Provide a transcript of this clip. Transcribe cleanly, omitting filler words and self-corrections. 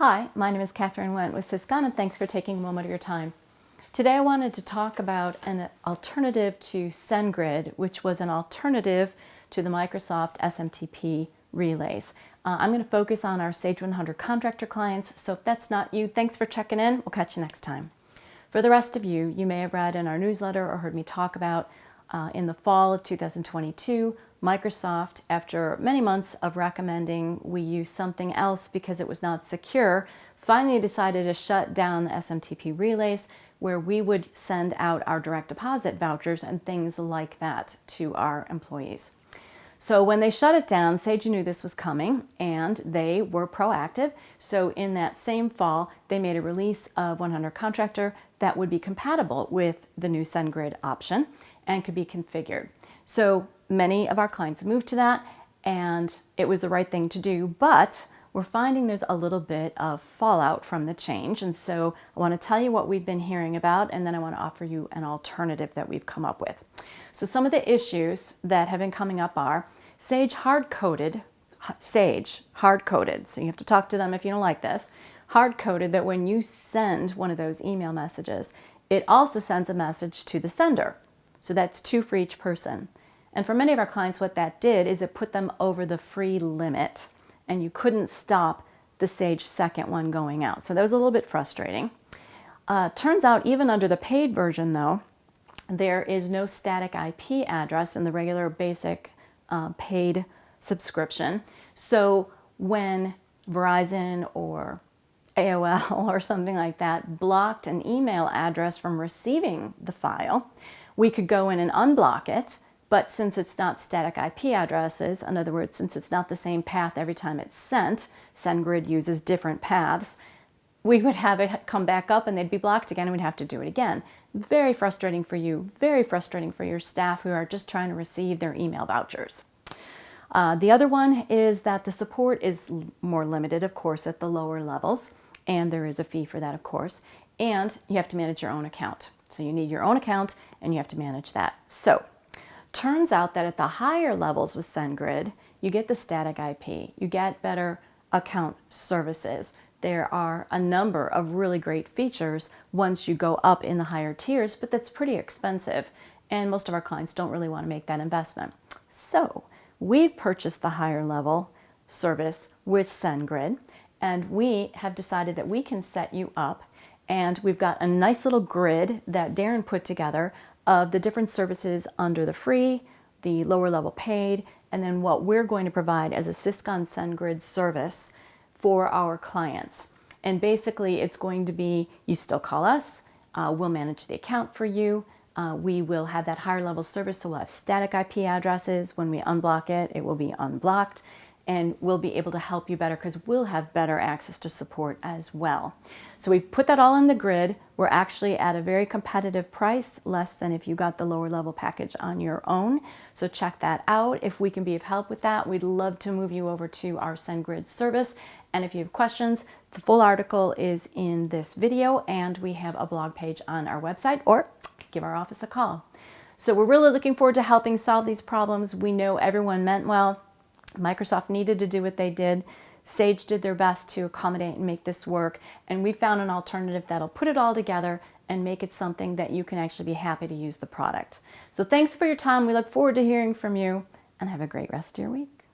Hi, my name is Catherine Went with Syscon, and thanks for taking a moment of your time. Today I wanted to talk about an alternative to SendGrid, which was an alternative to the Microsoft SMTP relays. I'm going to focus on our Sage 100 contractor clients, so if that's not you, thanks for checking in. We'll catch you next time. For the rest of you, you may have read in our newsletter or heard me talk about in the fall of 2022, Microsoft, after many months of recommending we use something else because it was not secure, finally decided to shut down the SMTP relays where we would send out our direct deposit vouchers and things like that to our employees. So when they shut it down, Sage knew this was coming and they were proactive. So in that same fall, they made a release of 100 Contractor that would be compatible with the new SendGrid option and could be configured. So many of our clients moved to that and it was the right thing to do, but we're finding there's a little bit of fallout from the change. And so I want to tell you what we've been hearing about, and then I want to offer you an alternative that we've come up with. So some of the issues that have been coming up are Sage hard-coded, so you have to talk to them if you don't like this, hard-coded that when you send one of those email messages, it also sends a message to the sender. So that's 2 for each person. And for many of our clients, what that did is it put them over the free limit and you couldn't stop the Sage second one going out. So that was a little bit frustrating. Turns out even under the paid version though, there is no static IP address in the regular basic paid subscription. So when Verizon or AOL or something like that blocked an email address from receiving the file, we could go in and unblock it. But since it's not static IP addresses, in other words, since it's not the same path every time it's sent, SendGrid uses different paths, we would have it come back up and they'd be blocked again and we'd have to do it again. Very frustrating for you, very frustrating for your staff who are just trying to receive their email vouchers. The other one is that the support is more limited, of course, at the lower levels, and there is a fee for that, of course, and you have to manage your own account. So you need your own account and you have to manage that. So turns out that at the higher levels with SendGrid, you get the static IP, you get better account services. There are a number of really great features once you go up in the higher tiers, but that's pretty expensive. And most of our clients don't really want to make that investment. So we've purchased the higher level service with SendGrid, and we have decided that we can set you up. And we've got a nice little grid that Darren put together of the different services under the free, the lower level paid, and then what we're going to provide as a Syscon SendGrid service for our clients. And basically it's going to be, you still call us, we'll manage the account for you, we will have that higher level service, so we'll have static IP addresses. When we unblock it, it will be unblocked, and we'll be able to help you better because we'll have better access to support as well. So we put that all in the grid. We're actually at a very competitive price, less than if you got the lower level package on your own. So check that out. If we can be of help with that, we'd love to move you over to our SendGrid service. And if you have questions, the full article is in this video, and we have a blog page on our website, or give our office a call. So we're really looking forward to helping solve these problems. We know everyone meant well. Microsoft needed to do what they did. Sage did their best to accommodate and make this work. And we found an alternative that'll put it all together and make it something that you can actually be happy to use the product. So thanks for your time. We look forward to hearing from you, and have a great rest of your week.